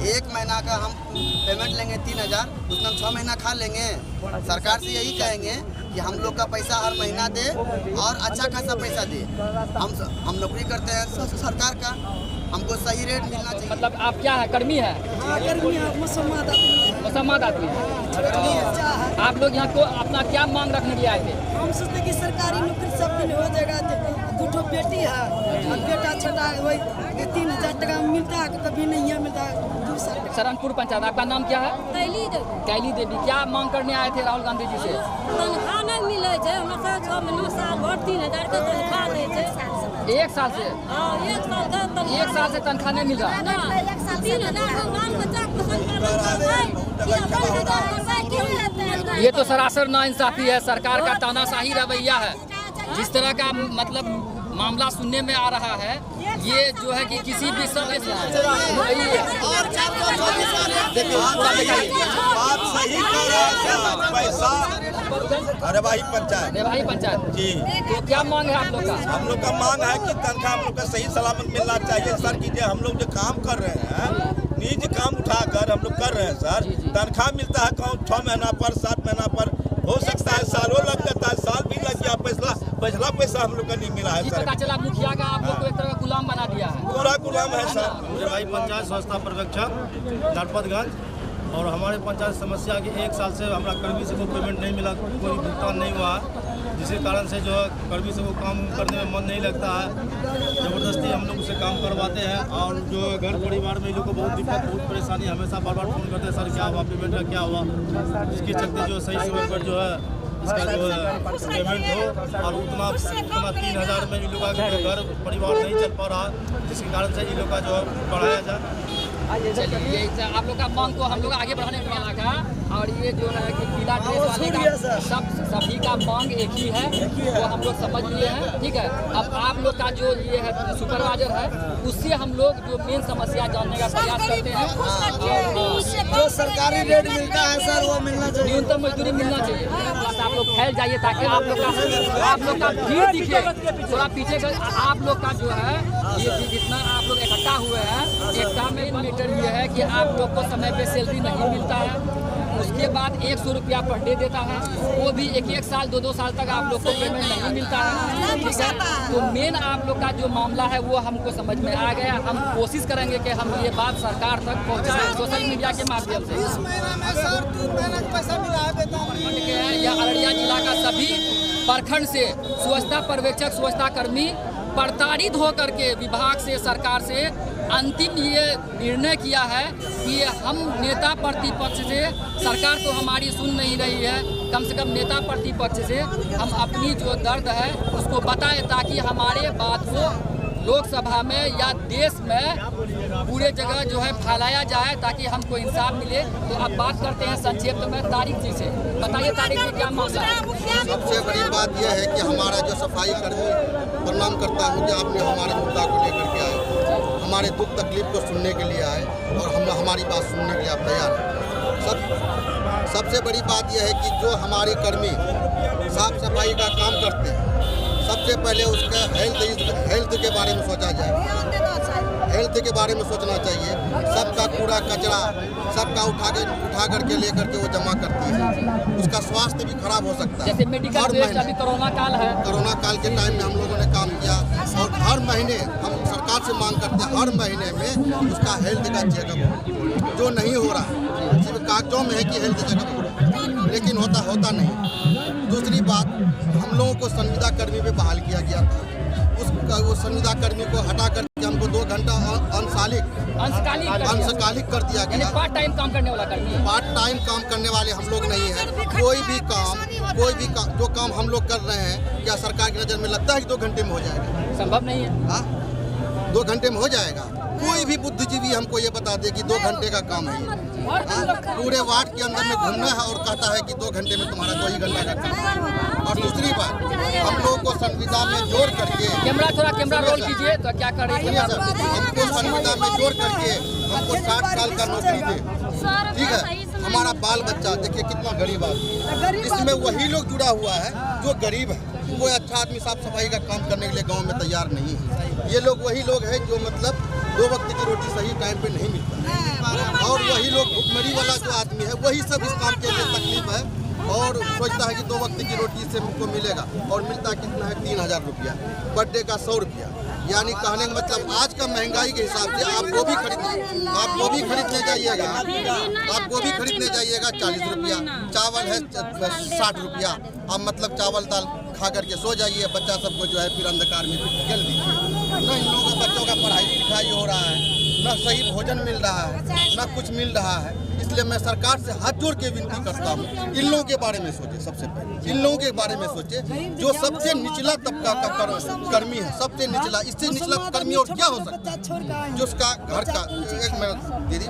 1 महीना का हम पेमेंट लेंगे 3000, उसमें हम 6 महीना खा लेंगे। सरकार से यही कहेंगे कि हम लोग का पैसा हर महीना दे और अच्छा खासा पैसा दे। हम नौकरी करते हैं सरकार का, हमको सही रेट मिलना चाहिए। मतलब आप क्या है, कर्मी है? कर्मी है, मुसम्मत आदमी है। आप लोग यहाँ को अपना क्या मांग रखने के लिए आए थे? हम सोचते कि सरकारी नौकरी सब दिन हो जाएगा। 2 बेटी है और बेटा छोटा है, वही 3000 टका मिलता है, कभी नहीं मिलता है। 2 साल शरणपुर पंचायत। आपका नाम क्या है? कैली देवी। क्या मांग करने आए थे राहुल गांधी जी से? तनख्वाह नहीं मिले छे, हमरा 6 महीना साल भर 3000 के तनख्वाह दे छे। 1 साल से? हां, 1 साल का तनख्वाह। 1 साल से तनख्वाह नहीं मिल रहा? 3000 का बाल बच्चा पसंद करता है। ये तो सरासर नाइंसाफी है, सरकार का तानाशाही रवैया है। जिस तरह का मतलब मामला सुनने में आ रहा है, ये जो है कि किसी भी समय से पैसा रेवाही पंचायत जी। तो क्या मांग है आप लोग का? हम लोग का मांग है कि तनख्वाह हम लोग का सही सलामत मिलना चाहिए सर। कि जो हम लोग जो काम कर रहे हैं, निज काम उठाकर हम लोग कर रहे हैं सर, तनख्वाह मिलता है 6 महीना पर, 7 महीना पर, हो सकता है सालों लग जाता है, साल भी लग गया, पिछला पैसा हम लोग का नहीं मिला है सर। पता चला मुखिया का आप लोग को एक तरह का गुलाम बना दिया है। पूरा गुलाम है सर। रेवाही पंचायत संस्था पर्यवेक्षक नरपतगंज। और हमारे पंचायत समस्या कि 1 साल से हमारा कर्मी से कोई पेमेंट नहीं मिला, कोई भुगतान नहीं हुआ, जिसके कारण से जो है कर्मी से वो काम करने में मन नहीं लगता है। ज़बरदस्ती हम लोग उसे काम करवाते हैं और जो घर परिवार में लोग को बहुत दिक्कत, बहुत परेशानी, हमेशा बार बार फोन करते हैं, सर क्या हुआ, पेमेंट का क्या हुआ। इसके चलते जो सही समय पर जो है इसका जो है पेमेंट हो और उतना 3000 में इन लोगों का घर परिवार नहीं चल पा रहा, जिसके कारण से इन लोग का जो है बढ़ाया जाए। चलिए, आप लोग का मांग को हम लोग आगे बढ़ाने वाला था। और ये जो है कि पीला ड्रेस वाले का सभी का मांग एक ही है, वो हम लोग समझ लिए हैं। ठीक है, अब आप लोग का जो ये है सुपरवाइजर है, उससे हम लोग जो मेन समस्या जानने का प्रयास करते हैं। जो सरकारी रेट मिलता है सर, वो मिलना चाहिए। न्यूनतम मजदूरी मिलना चाहिए। बस आप लोग फैल जाइए ताकि आप लोग का भीड़ दिखे। थोड़ा पीछे का आप लोग का जो है ये जितना आप लोग इकट्ठा हुए हैं, एकता में मैटर ये है कि आप लोग को समय पे सैलरी नहीं मिलता है। उसके बाद 100 रुपया पर डे देता है, वो भी 1 साल 2 साल तक आप लोग को पेमेंट नहीं मिलता है। ठीक है, तो मेन आप लोग का जो मामला है वो हमको समझ में आ गया। हम कोशिश करेंगे कि हम ये बात सरकार तक पहुँचाएं सोशल मीडिया के माध्यम से। इस महीना में सर 3 महीना का पैसा मिला है वेतन। या अररिया जिला का सभी प्रखंड से स्वच्छता पर्यवेक्षक, स्वच्छता कर्मी प्रताड़ित होकर के विभाग से, सरकार से अंतिम ये निर्णय किया है कि हम नेता प्रतिपक्ष से, सरकार तो हमारी सुन नहीं रही है, कम से कम नेता प्रतिपक्ष से हम अपनी जो दर्द है उसको बताएं ताकि हमारे बात को लोकसभा में या देश में पूरे जगह जो है फैलाया जाए ताकि हमको इंसाफ मिले। तो अब बात करते हैं संक्षेप में तारिक जी से। बताइए तारिक जी, क्या मामला है? सबसे बड़ी बात यह है कि हमारा जो सफाई कर्मी, प्रणाम करता हूँ कि आपने हमारे मुद्दा को लेकर के आए, हमारे दुख तकलीफ को सुनने के लिए आए और हम हमारी बात सुनने के लिए आप तैयार हैं। सबसे बड़ी बात यह है कि जो हमारे कर्मी साफ सफाई का काम करते हैं, सबसे पहले उसका हेल्थ के बारे में सोचा जाए। हेल्थ के बारे में सोचना चाहिए। सबका कूड़ा कचरा सबका उठा करके लेकर के वो जमा करती है, उसका स्वास्थ्य भी खराब हो सकता है। जैसे मेडिकल वेस्ट, अभी कोरोना काल है, कोरोना काल के टाइम में हम लोगों ने काम किया और हर महीने हम सरकार से मांग करते हैं, हर महीने में उसका हेल्थ का चेकअप जो नहीं हो रहा है। सिर्फ कागजों में है कि हेल्थ चेकअप हो रहा है, लेकिन होता नहीं। दूसरी बात, हम लोगों को संविदा कर्मी पे बहाल किया गया था, वो संविदा कर्मी को हटा करके हमको 2 घंटा अंशकालिक कर दिया गया। पार्ट टाइम काम करने वाला कर्मी, पार्ट टाइम काम करने वाले हम लोग नहीं हैं। कोई भी काम जो काम हम लोग कर रहे हैं, क्या सरकार की नज़र में लगता है कि 2 घंटे में हो जाएगा? संभव नहीं है। 2 घंटे में हो जाएगा? कोई भी बुद्धिजीवी हमको ये बता दे कि 2 घंटे का काम है। पूरे वार्ड के अंदर में घूमना है और कहता है कि 2 घंटे में तुम्हारा 2 ही घंटा का काम है। और दूसरी बात, हम लोगों को संविदा में जोड़ करके कैमरा रोल कीजिए तो क्या कर रही है? हमको संविदा में जोड़ करके हमको 60 साल का नौकरी दे। ठीक है, हमारा बाल बच्चा देखिए कितना गरीब आदमी, इसमें वही लोग जुड़ा हुआ है जो गरीब है। कोई अच्छा आदमी साफ सफाई का काम करने के लिए गाँव में तैयार नहीं है। ये लोग वही लोग हैं जो मतलब 2 वक्त की रोटी सही टाइम पे नहीं मिलता, और वही लोग भुखमरी वाला जो आदमी है वही सब इस काम के लिए तकलीफ है और सोचता है कि 2 वक्त की रोटी से मुझको मिलेगा, और मिलता कितना है 3000 रुपया, पर डे का 100 रुपया। यानी कहने का मतलब आज का महंगाई के हिसाब से आप गोभी खरीदने जाइएगा, आप गोभी खरीदने जाइएगा 40 रुपया, चावल है 60 रुपया। अब मतलब चावल दाल खा करके सो जाइए, बच्चा सबको जो है फिर अंधकार में खेल दीजिए। न इन लोगों का बच्चों का पढ़ाई लिखाई हो रहा है, न सही भोजन मिल रहा है, न कुछ मिल रहा है। इसलिए मैं सरकार से हाथ जोड़ के विनती करता हूँ, इन लोगों के बारे में सोचे, सबसे पहले इन लोगों के बारे में सोचे जो सबसे निचला तबका का कर्मी है, सबसे निचला। इससे निचला कर्मी और क्या हो सकता है? जो उसका घर का एक मिनट दीदी,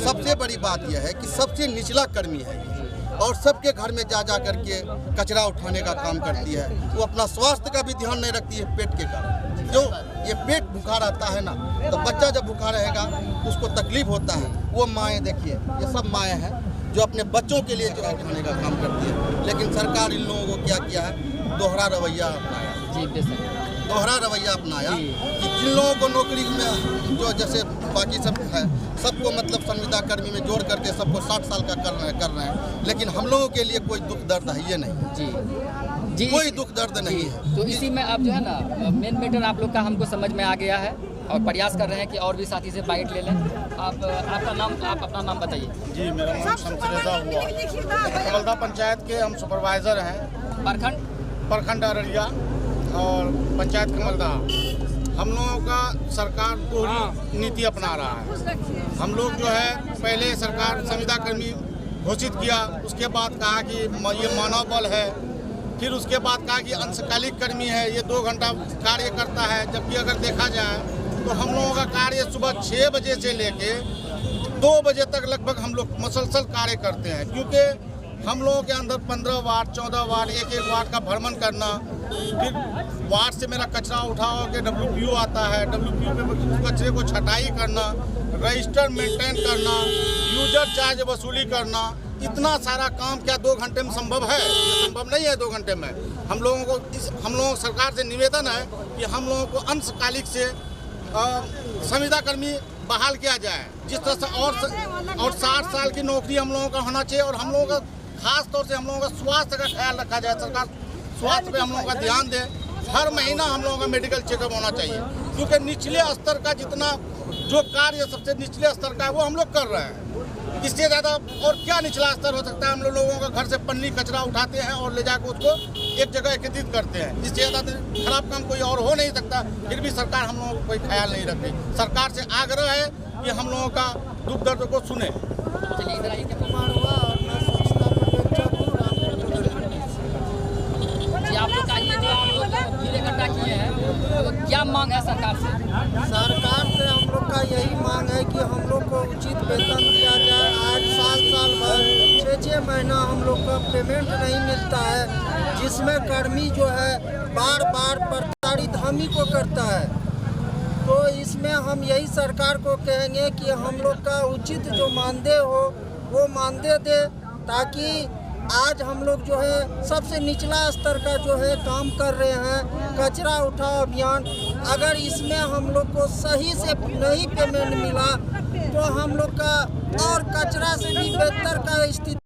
सबसे बड़ी बात यह है कि सबसे निचला कर्मी है और सबके घर में जा करके कचरा उठाने का काम करती है। वो अपना स्वास्थ्य का भी ध्यान नहीं रखती है पेट के कारण। जो ये पेट भूखा रहता है ना, तो बच्चा जब भूखा रहेगा उसको तकलीफ होता है। वो माएँ देखिए, ये सब माएँ हैं जो अपने बच्चों के लिए जो है खाने का काम करती है। लेकिन सरकार इन लोगों को क्या किया है, दोहरा रवैया अपनाया कि जिन लोगों को नौकरी में जो जैसे बाकी सब है, सबको मतलब संविदा कर्मी में जोड़ करके सबको 60 साल का कर रहे हैं, लेकिन हम लोगों के लिए कोई दुख दर्द है ये नहीं जी, कोई दुख दर्द नहीं है। तो इसी में अब जो है ना मेन मैटर आप लोग का हमको समझ में आ गया है और प्रयास कर रहे हैं कि और भी साथी से बाइट ले लें। आप अपना नाम बताइए। जी, मेरा नाम शमशरेजा हुआ, कमलदा पंचायत के हम सुपरवाइज़र हैं। प्रखंड अररिया और पंचायत कमलदा। हम लोगों का सरकार दोहरी नीति अपना रहा है। हम लोग जो है पहले सरकार संविदा कर्मी घोषित किया, उसके बाद कहा कि ये मानव बल है, फिर उसके बाद कहा कि अंशकालिक कर्मी है, ये 2 घंटा कार्य करता है। जबकि अगर देखा जाए तो हम लोगों का कार्य सुबह 6 बजे से लेके 2 बजे तक लगभग हम लोग मुसलसल कार्य करते हैं, क्योंकि हम लोगों के अंदर 15 वार्ड 14 वार्ड एक वार्ड का भ्रमण करना, फिर वार्ड से मेरा कचरा उठाओ के WPO आता है, WPO पे कचरे को छटाई करना, रजिस्टर मेंटेन करना, यूजर चार्ज वसूली करना, इतना सारा काम क्या 2 घंटे में संभव है? ये संभव नहीं है 2 घंटे में। हम लोगों सरकार से निवेदन है कि हम लोगों को अंशकालिक से संविदा कर्मी बहाल किया जाए, जिस तरह से और 60 साल की नौकरी हम लोगों का होना चाहिए। और हम लोगों का खास तौर से हम लोगों का स्वास्थ्य का ख्याल रखा जाए, सरकार स्वास्थ्य पे हम लोगों का ध्यान दे। हर महीना हम लोगों का मेडिकल चेकअप होना चाहिए, क्योंकि निचले स्तर का जितना जो कार्य सबसे निचले स्तर का है वो हम लोग कर रहे हैं। इससे ज़्यादा और क्या निचला स्तर हो सकता है? हम लोगों का घर से पन्नी कचरा उठाते हैं और ले जाकर उसको एक जगह एकत्रित करते हैं। इससे ज़्यादा खराब काम कोई और हो नहीं सकता। फिर भी सरकार हम लोगों को कोई ख्याल नहीं रख रही। सरकार से आग्रह है कि हम लोगों का दुख दर्द को सुने। आप लोग का ये जो आप लोग भीड़ इकट्ठा किए हैं, तो क्या मांग है सरकार से? सरकार से हम लोग का यही मांग है कि हम लोग को उचित वेतन दिया जाए। आज साल भर 6 महीना हम लोग का पेमेंट नहीं मिलता है, जिसमें कर्मी जो है बार प्रताड़ित हम ही को करता है। तो इसमें हम यही सरकार को कहेंगे कि हम लोग का उचित जो मानदेय हो वो मानदेय दे, ताकि आज हम लोग जो है सबसे निचला स्तर का जो है काम कर रहे हैं, कचरा उठाओ अभियान। अगर इसमें हम लोग को सही से नहीं पेमेंट मिला तो हम लोग का और कचरा से भी बेहतर का स्थिति